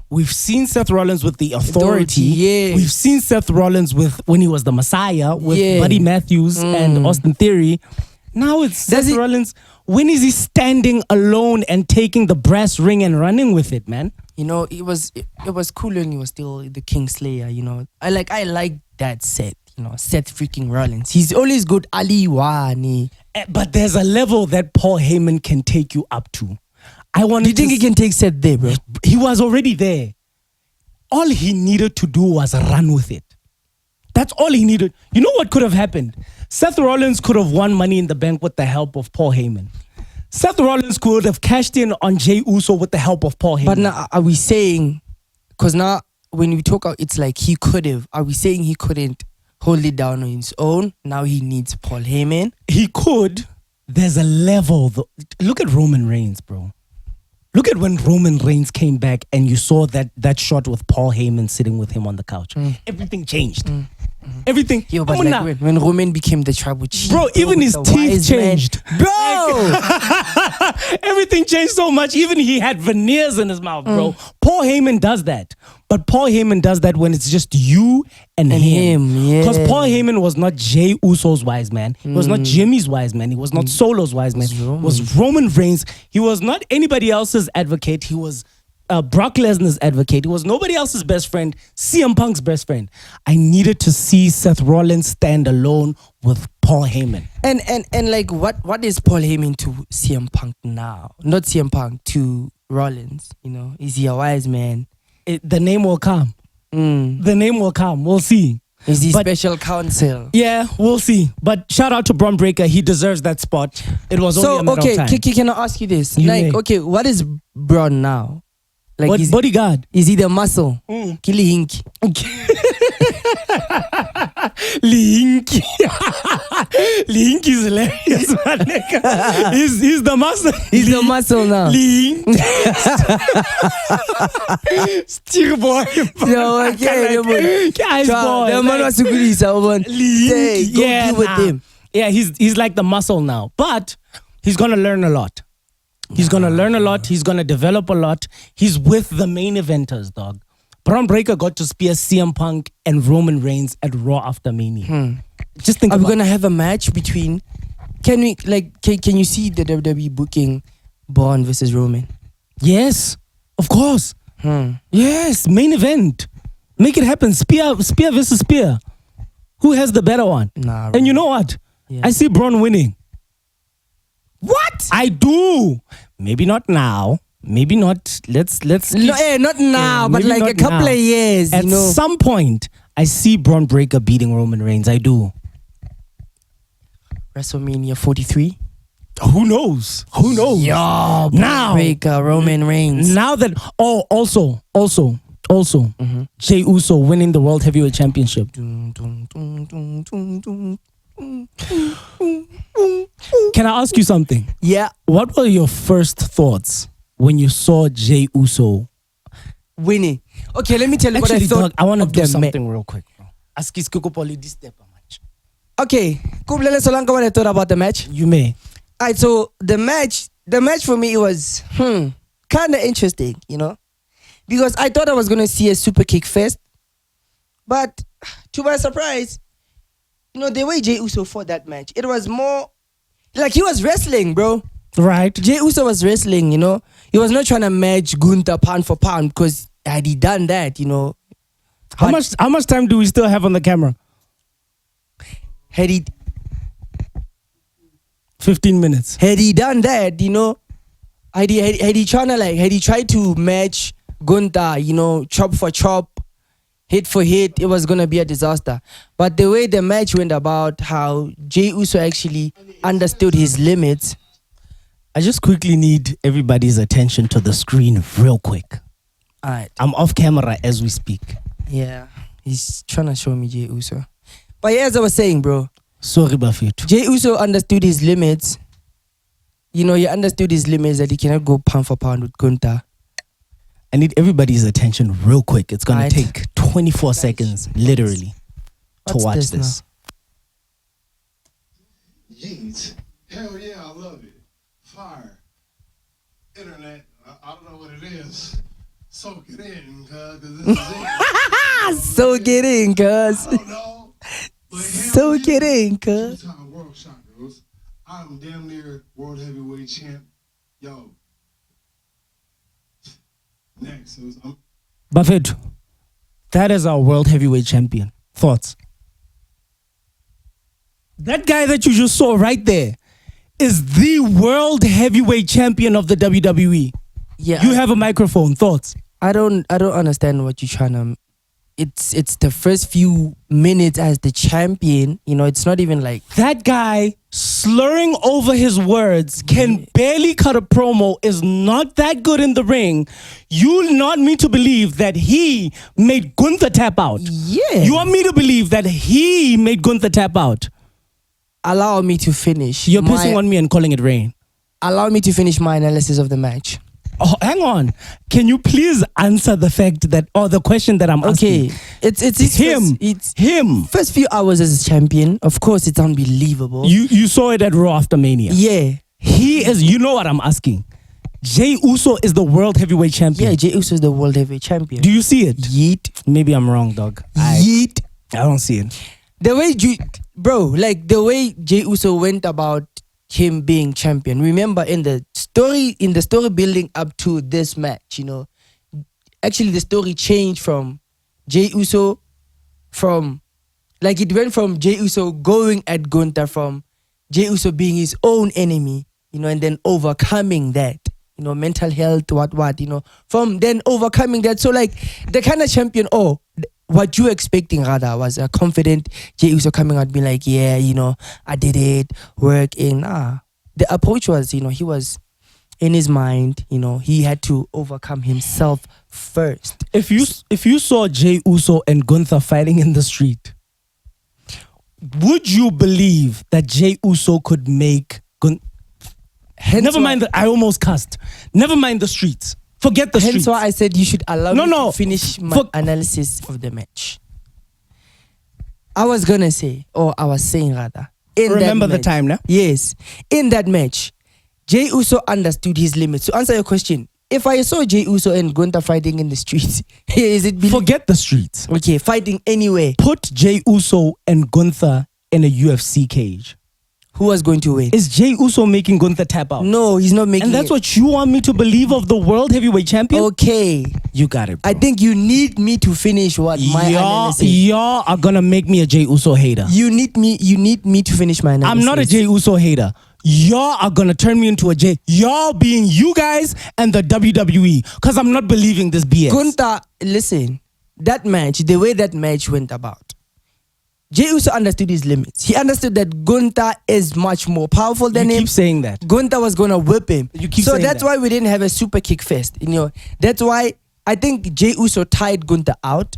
We've seen Seth Rollins with the Authority. Yeah. We've seen Seth Rollins when he was the Messiah with Buddy Matthews and Austin Theory. Now it's Seth Rollins. When is he standing alone and taking the brass ring and running with it, man? It was cool when he was still the Kingslayer. I like that Seth. Seth freaking Rollins. He's always good. Ali Wani. But there's a level that Paul Heyman can take you up to. Do you think he can take Seth there, bro? He was already there. All he needed to do was run with it. That's all he needed. You know what could have happened? Seth Rollins could have won Money in the Bank with the help of Paul Heyman. Seth Rollins could have cashed in on Jey Uso with the help of Paul Heyman. But now, are we saying, because now when we talk out, it's like he could have. Are we saying he couldn't hold it down on his own? Now he needs Paul Heyman. He could. There's a level. Look at Roman Reigns, bro. Look at when Roman Reigns came back and you saw that shot with Paul Heyman sitting with him on the couch. Everything changed. Everything. Yo, but like when Roman became the tribal chief. Bro, even his teeth changed. Bro! Everything changed so much. Even he had veneers in his mouth, bro. Paul Heyman does that. But Paul Heyman does that when it's just you and him. Yeah. Because Paul Heyman was not Jey Uso's wise man. He was not Jimmy's wise man. He was not Solo's wise man. It was Roman Reigns. He was not anybody else's advocate. He was Brock Lesnar's advocate. He was nobody else's best friend. CM Punk's best friend. I needed to see Seth Rollins stand alone with Paul Heyman. And like what is Paul Heyman to CM Punk now? Not CM Punk, to Rollins. You know, is he a wise man? The name will come. The name will come. We'll see. Is he special counsel? Yeah, we'll see. But shout out to Braun Breaker. He deserves that spot. It was only a matter of time. Can I ask you this? You may. What is Braun now? Like what bodyguard? Is he the muscle? Kili Hinky. Linky. Linky is hilarious, my nigga. He's the muscle. He's the muscle now. Link. Still boy. No, okay. Guys, boy. The man was good. Link. Yeah, with him. Yeah, he's like the muscle now. But he's gonna learn a lot. He's gonna learn a lot. He's gonna develop a lot. He's with the main eventers, dog. Braun Breaker got to spear CM Punk and Roman Reigns at Raw After Mania. Just think. Are we gonna have a match between? Can we Can you see the WWE booking Braun versus Roman? Yes, of course. Yes, main event. Make it happen. Spear versus spear. Who has the better one? Nah. And you know what? Yeah. I see Braun winning. What? I do. Maybe not now. Maybe not. Let's. No, not now, but like a couple of years. At some point, I see Braun Breaker beating Roman Reigns. I do. WrestleMania 43. Who knows? Who knows? Yo, now Breaker, Roman Reigns. Now that also, Jey Uso winning the World Heavyweight Championship. Can I ask you something? Yeah. What were your first thoughts when you saw Jey Uso winning? Okay, let me tell you what I thought. Dog, I want to do them, something real quick, bro. Ask his Kukupoli this step much. Okay, Kublele Solanka, what I thought about the match. You may. Alright, so the match for me, it was kind of interesting, you know, because I thought I was gonna see a super kick first, but to my surprise, you know, the way Jey Uso fought that match, it was more like he was wrestling, bro. Right. Jey Uso was wrestling, you know. He was not trying to match Gunther pound for pound, because had he done that, you know. How much time do we still have on the camera? Had he 15 minutes. Had he done that, you know, had he tried to match Gunther, you know, chop for chop, hit for hit, it was gonna be a disaster. But the way the match went about, how Jey Uso actually understood his limits. I just quickly need everybody's attention to the screen real quick. Alright. I'm off camera as we speak. Yeah. He's trying to show me Jey Uso. But yeah, as I was saying, bro. Sorry, Bafit. Jey Uso understood his limits. You know, he understood his limits that he cannot go pound for pound with Gunther. I need everybody's attention real quick. It's going to take 24 seconds, literally, to watch this. Yeet. Hell yeah, I love it. Fire. Internet. I don't know what it is. Soak it in, cuz this is it. Soak it in, cuz. I don't know. Soak it in, cuz. Two-time world champions. I'm damn near world heavyweight champ. Yo. Next. Buffett, that is our world heavyweight champion. Thoughts? That guy that you just saw right there is the world heavyweight champion of the WWE. Yeah. You have a microphone. Thoughts? I don't understand what you're trying to it's the first few minutes as the champion. You know, it's not even like That guy slurring over his words, can barely cut a promo, is not that good in the ring. You not me to believe that he made Gunther tap out. Yeah. You want me to believe that he made Gunther tap out. Allow me to finish. You're pissing on me and calling it rain. Allow me to finish my analysis of the match. Oh, hang on. Can you please answer the fact that, or the question that I'm asking? Okay, it's his him. Him. First few hours as a champion. Of course, it's unbelievable. You saw it at Raw After Mania. Yeah. He is. You know what I'm asking? Jey Uso is the world heavyweight champion. Yeah, Jey Uso is the world heavyweight champion. Do you see it? Yeet. Maybe I'm wrong, dog. Yeet. I don't see it. The way the way Jey Uso went about him being champion. Remember in the story building up to this match, you know, actually the story changed from Jey Uso it went from Jey Uso going at Gunther, from Jey Uso being his own enemy, you know, and then overcoming that, you know, mental health, what, you know, from then overcoming that. So like the kind of champion, what you expecting rather was a confident Jey Uso coming out being like, yeah, you know, I did it, working. The approach was, you know, he was in his mind, you know, he had to overcome himself first. If you saw Jey Uso and Gunther fighting in the street, would you believe that Jey Uso could make Never mind that I almost cussed. Never mind the streets. Forget the streets. Hence why I said you should allow me to finish my For- analysis of the match. I was saying rather. Remember the time now? Yes. In that match, Jey Uso understood his limits. To answer your question, if I saw Jey Uso and Gunther fighting in the streets, is it Forget the streets. Okay, fighting anywhere. Put Jey Uso and Gunther in a UFC cage. Who was going to win? Is Jey Uso making Gunther tap out? No, he's not making And that's it. what you want me to believe of the world heavyweight champion? Okay. You got it, bro. I think you need me to finish what my analysis. Y'all are gonna make me a Jey Uso hater. You need me to finish my analysis. I'm not a Jey Uso hater. Y'all are gonna turn me into a Jey. Y'all being you guys and the WWE. Because I'm not believing this BS. Gunther, listen, that match, the way that match went about, Jey Uso understood his limits. He understood that Gunther is much more powerful than him. You keep saying that. Gunther was gonna whip him. You keep so saying that's that. why we didn't have a super kick fest. You know, that's why I think Jey Uso tied Gunther out.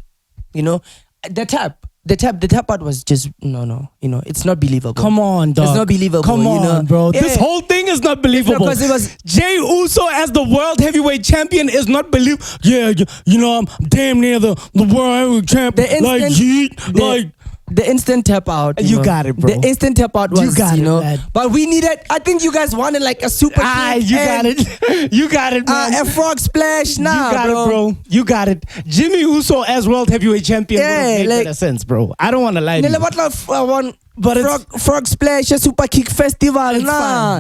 You know, the tap out was just no. You know, it's not believable. Come on, dog. It's not believable. Come you on, know? bro. Yeah. This whole thing is not believable. Because it was Jey Uso as the world heavyweight champion is not believable. Yeah, you know, I'm damn near the world heavyweight champion. The instant tap out. You know, got it, bro. The instant tap out was, You got it, know. man. But we needed, I think you guys wanted like a super kick. You got it. You got it, man. A frog splash. Nah, you got bro. it, bro. You got it. Jimmy Uso as world heavyweight champion would have made like, better sense, bro. I don't want to lie to you. But frog splash, a super kick festival.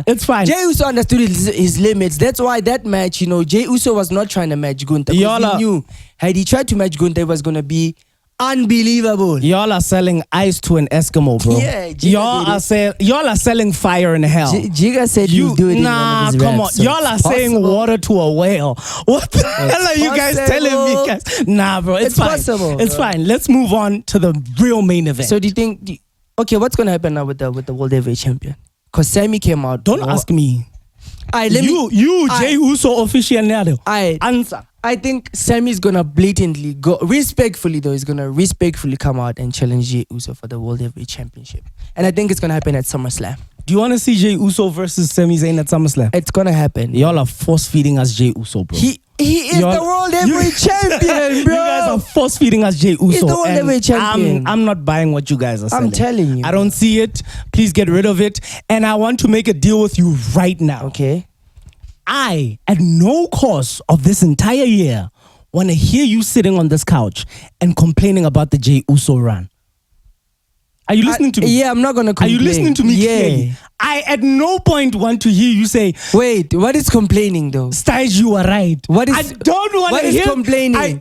It's fine. Jey Uso understood his limits. That's why that match, you know, Jey Uso was not trying to match Gunther. He knew had he tried to match Gunther, it was going to be unbelievable. Y'all are selling ice to an Eskimo, bro. Yeah, y'all are selling fire in hell. Jigga said you do it. Nah, in one of his come raps, on. so Y'all are saying water to a whale. What the hell are you guys telling me, guys? Nah, bro. It's fine. Possible, it's bro. fine. Let's move on to the real main event. So do you think? Okay, what's gonna happen now with the world heavyweight champion? Because Sammy came out. Don't ask me. You Jey Uso aficionado. Answer. I think Sammy's gonna blatantly go respectfully though. He's gonna respectfully come out and challenge Jey Uso for the World Heavyweight Championship, and I think it's gonna happen at SummerSlam. Do you want to see Jey Uso versus Sami Zayn at SummerSlam? It's gonna happen. Y'all are force feeding us Jey Uso, bro. He is the World Heavyweight Champion, bro. You guys are force feeding us Jey Uso. He's the World Heavyweight Champion. I'm not buying what you guys are selling. I'm telling you. I don't see it. Please get rid of it. And I want to make a deal with you right now. Okay. I, at no cost of this entire year, want to hear you sitting on this couch and complaining about the Jey Uso run. Are you listening to me? Yeah, I'm not gonna complain. Are you listening to me clearly? I at no point want to hear you say, wait, what is complaining though? Styles, you are right. What is? I don't want to hear. What is complaining?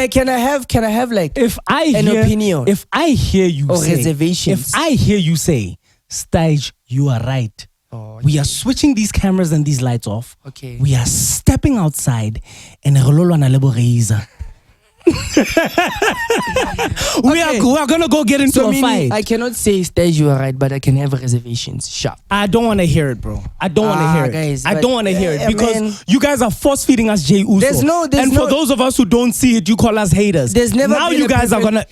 Can I have like an opinion? If I hear you or say, reservations? If I hear you say, Styles, you are right. Oh, okay. We are switching these cameras and these lights off. Okay. We are stepping outside and rololwana lebo reiza. We are gonna go get into So a meaning fight. I cannot say stage you are right, but I can have reservations. Sharp. I don't want to hear it, bro. I don't want to hear it. Guys, I but- don't want to hear it Yeah, because man. you guys are force feeding us Jey Uso. There's For those of us who don't see it, you call us haters. There's never now been you a guys are perfect-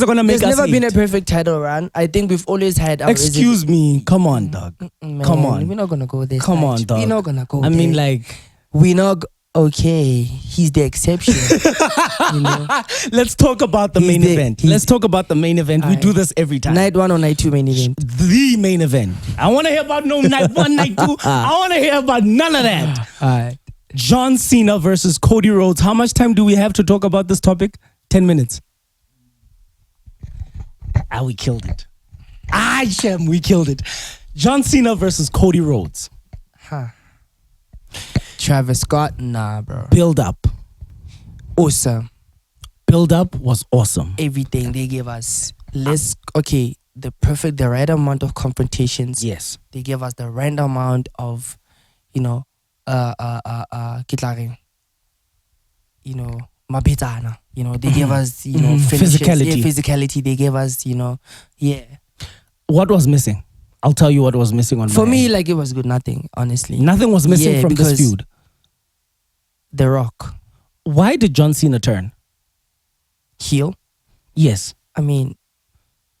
gonna make There's us never been a hate. perfect title run. I think we've always had our Excuse me, come on, dog. Man, Come on. We're not gonna go there. Come on, Staj. dog. We're not gonna go I mean, there. like, We're not okay. He's the exception. you know? let's talk about the He's main the- event. he's- Let's talk about the main event. We Alright. do this every time. Night 1 or night 2 main event. The main event. I want to hear about no night 1, night 2. I want to hear about none of that. Alright. John Cena versus Cody Rhodes. How much time do we have to talk about this topic? 10 minutes. We killed it. Shem, we killed it. John Cena versus Cody Rhodes. Travis Scott, nah, bro. Build up. Awesome. Build up was awesome. Everything they gave us. The right amount of confrontations. Yes. They gave us the right amount of, kitlaring. Mabitana. They gave us, finishes. Physicality. Yeah, physicality. They gave us, yeah. What was missing? I'll tell you what was missing on For my me, end. like, it was good. Nothing, honestly. Nothing was missing Yeah, from this because feud. The Rock. Why did John Cena turn? Heel. Yes. I mean,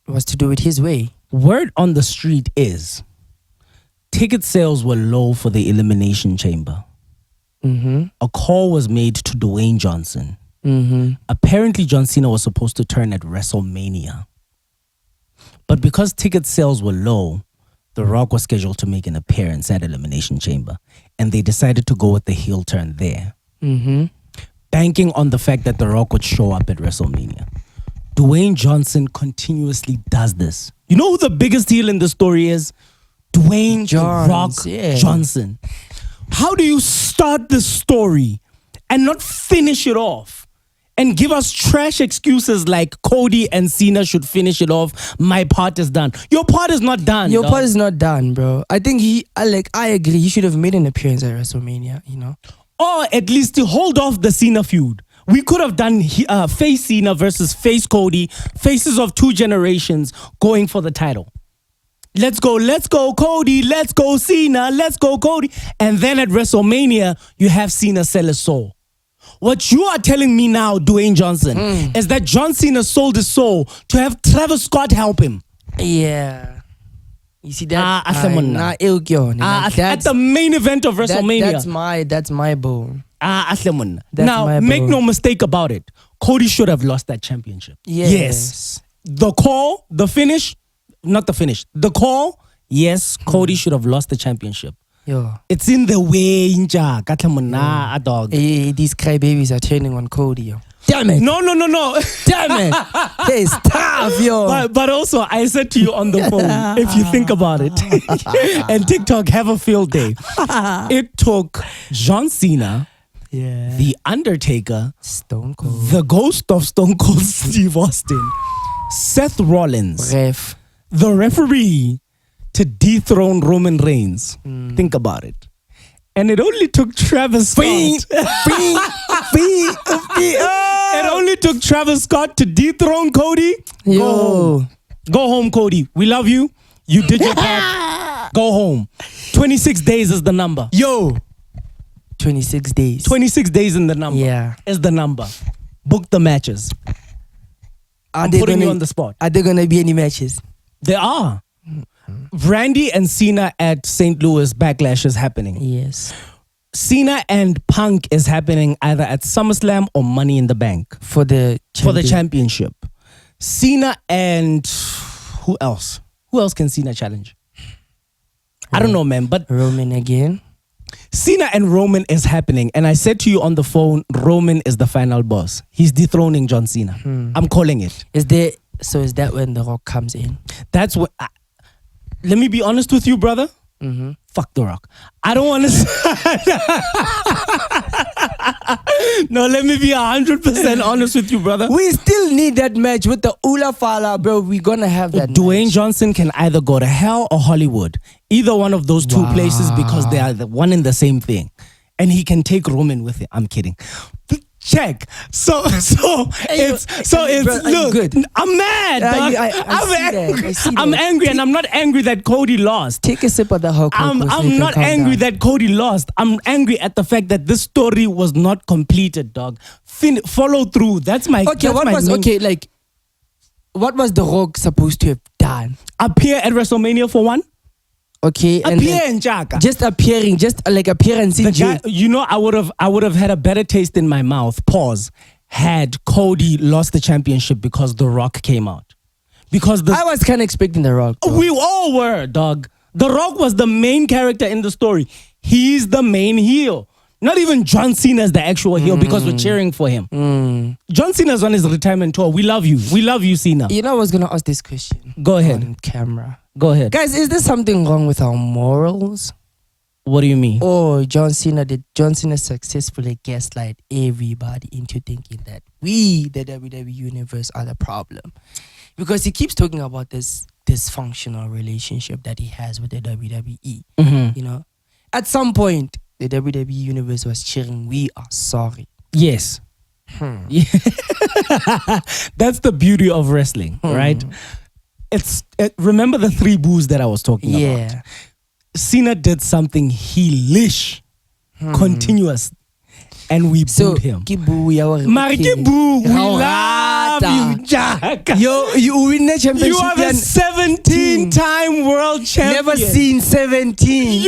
it was to do it his way. Word on the street is ticket sales were low for the Elimination Chamber. Mm-hmm. A call was made to Dwayne Johnson. Mm-hmm. Apparently, John Cena was supposed to turn at WrestleMania. But because ticket sales were low, The Rock was scheduled to make an appearance at Elimination Chamber. And they decided to go with the heel turn there. Mm-hmm. Banking on the fact that The Rock would show up at WrestleMania. Dwayne Johnson continuously does this. You know who the biggest heel in the story is? Dwayne The Rock Johnson. How do you start this story and not finish it off and give us trash excuses like Cody and Cena should finish it off? My part is done. Your part is not done. Your dog. part is not done, bro. I think I agree. He should have made an appearance at WrestleMania, Or at least to hold off the Cena feud. We could have done face Cena versus face Cody, faces of two generations going for the title. Let's go Cody, let's go Cena, let's go Cody. And then at WrestleMania, you have Cena sell his soul. What you are telling me now, Dwayne Johnson, is that John Cena sold his soul to have Travis Scott help him. Yeah. You see that? at the main event of WrestleMania. That's my bone. Now, my make bone. no mistake about it. Cody should have lost that championship. Yes. The call, the finish, not the finish. The call, yes, Cody should have lost the championship. Yo. It's in the way, inja. Dog. These crybabies are turning on Cody, yo. Damn it. No. Damn it. Hey, stop, yo. But also, I said to you on the phone, if you think about it, and TikTok have a field day, it took John Cena, The Undertaker, Stone Cold, the ghost of Stone Cold Steve Austin, Seth Rollins, the referee, to dethrone Roman Reigns. Think about it. And it only took Travis Scott. It only took Travis Scott to dethrone Cody. Yo. Go home, Cody. We love you. You did your part. Go home. 26 days is the number. Yo. 26 days. 26 days in the number. Yeah. Is the number. Book the matches. I'm putting you on the spot. Are there going to be any matches? There are. Randy and Cena at St. Louis Backlash is happening. Yes. Cena and Punk is happening either at SummerSlam or Money in the Bank. For the championship. Cena and who else? Who else can Cena challenge? I don't know, man. But Roman again. Cena and Roman is happening. And I said to you on the phone, Roman is the final boss. He's dethroning John Cena. I'm calling it. Is that when The Rock comes in? That's what... let me be honest with you, brother. Fuck The Rock. I don't want to... No, let me be 100% honest with you, brother. We still need that match with the Ula Fala, bro. We're going to have that Dwayne match. Johnson can either go to hell or Hollywood. Either one of those two places because they are the one and the same thing. And he can take Roman with it. I'm kidding. check. So it's bro, look. good. I'm mad. Dog. I angry. see that. I'm angry, and I'm not angry that Cody lost. Take a sip of the whole. I'm not angry that Cody lost. I'm angry at the fact that this story was not completed, dog. Follow through. That's my okay. What was The Rock supposed to have done? Appear at WrestleMania for one. Okay, and appear in Jaka. Just appearing, just like appearance in guy, you know, I would have had a better taste in my mouth. Pause. Had Cody lost the championship because The Rock came out. Because I was kind of expecting The Rock. Bro. We all were, dog. The Rock was the main character in the story. He's the main heel. Not even John Cena is the actual heel because we're cheering for him. John Cena's on his retirement tour. We love you. We love you, Cena. You know I was going to ask this question. Go ahead. On camera. Go ahead. Guys, is there something wrong with our morals? What do you mean? Or John Cena successfully gaslight everybody into thinking that we, the WWE Universe, are the problem? Because he keeps talking about this dysfunctional relationship that he has with the WWE. You know? At some point, the WWE Universe was cheering, we are sorry. Yes. Yeah. That's the beauty of wrestling, right? Remember the 3 boos that I was talking about? Cena did something heelish, continuous, and we booed him. We love you, Jack. You win the championship. You are the 17-time world champion. Never seen 17.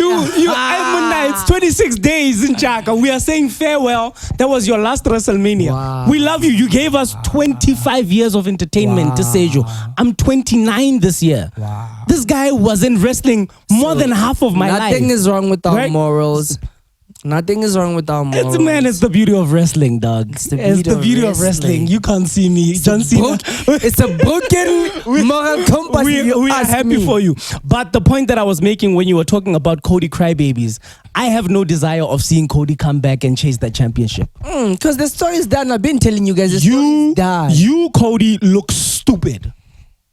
It's 26 days in Chaka. We are saying farewell. That was your last WrestleMania. Wow. We love you. You gave us 25 years of entertainment to Sejo. I'm 29 this year. Wow. This guy was in wrestling more than half of my life. Nothing is wrong with our morals. Nothing is wrong with our morals. It's the beauty of wrestling, dog. It's the beauty of wrestling. You can't see me. John Cena. It's a broken moral compass. We are happy for you. But the point that I was making when you were talking about Cody Crybabies, I have no desire of seeing Cody come back and chase that championship. Because the story is done. I've been telling you guys the story is done. You, Cody, look stupid.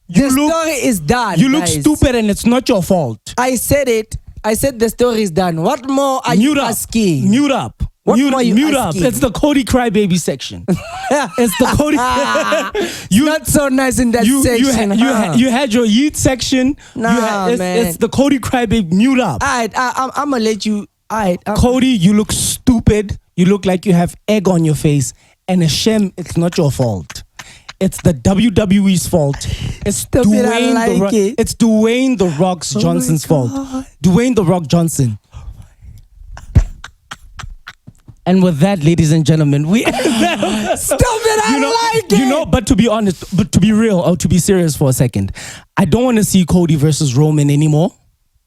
The story is done. You look stupid and it's not your fault. I said it. I said the story is done. What more are you asking? Mute up. What more are you asking? Up. It's the Cody Crybaby section. It's the Cody. Not so nice in that section. You had your yeet section. Man. It's the Cody Crybaby. Mute up. Alright, I'm gonna let you. Alright, Cody, you look stupid. You look like you have egg on your face. And Hashem, it's not your fault. It's the WWE's fault. It's Dwayne The Rock's Johnson's fault. Dwayne The Rock Johnson. And with that, ladies and gentlemen, we stop it. You know, but to be honest, but to be real, or to be serious for a second, I don't want to see Cody versus Roman anymore.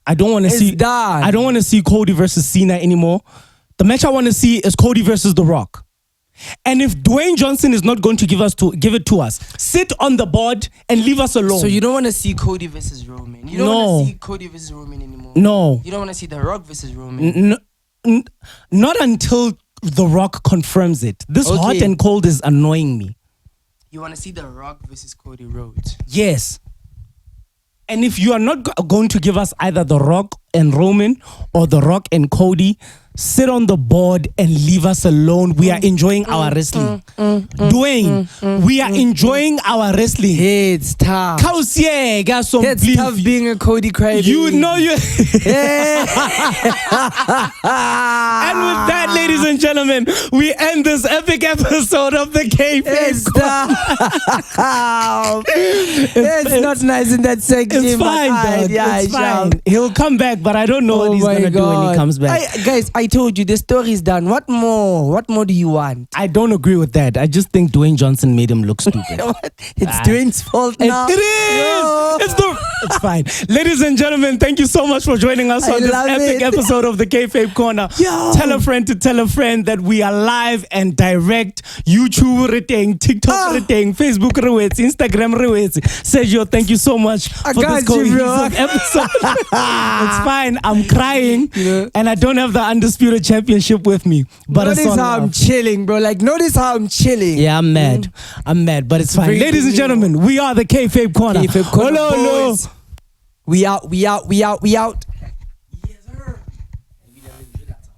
I don't want to see Cody versus Cena anymore. The match I want to see is Cody versus The Rock. And if Dwayne Johnson is not going to give it to us, sit on the board and leave us alone. So you don't want to see Cody versus Roman? You don't want to see Cody versus Roman anymore? No. You don't want to see The Rock versus Roman? Not until The Rock confirms it. This hot and cold is annoying me. You want to see The Rock versus Cody Rhodes? Yes. And if you are not going to give us either The Rock and Roman or The Rock and Cody, sit on the board and leave us alone. We are enjoying our wrestling. Dwayne, we are enjoying our wrestling. It's tough. It's tough being a Cody Crybaby. You know you. And with that, ladies and gentlemen, we end this epic episode of the Kayfabe Corner. It's not nice in that section. It's fine, dog. It's fine. He'll come back, but I don't know what he's going to do when he comes back. Guys, I told you the story is done. What more? What more do you want? I don't agree with that. I just think Dwayne Johnson made him look stupid. It's Dwayne's fault now. It is. No. It's fine. Ladies and gentlemen, thank you so much for joining us on this epic episode of the Kayfabe Corner. Tell a friend to tell a friend that we are live and direct. YouTube rating, TikTok rating, Facebook rating, Instagram rating. Sergio, thank you so much for this cohesive episode. It's fine. I'm crying and I don't have the undisputed championship with me. But notice how I'm chilling, bro. Notice how I'm chilling. Yeah, I'm mad. I'm mad, but it's fine. Ladies and gentlemen, we are the Kayfabe Corner. Kayfabe Corner Boyz. We out.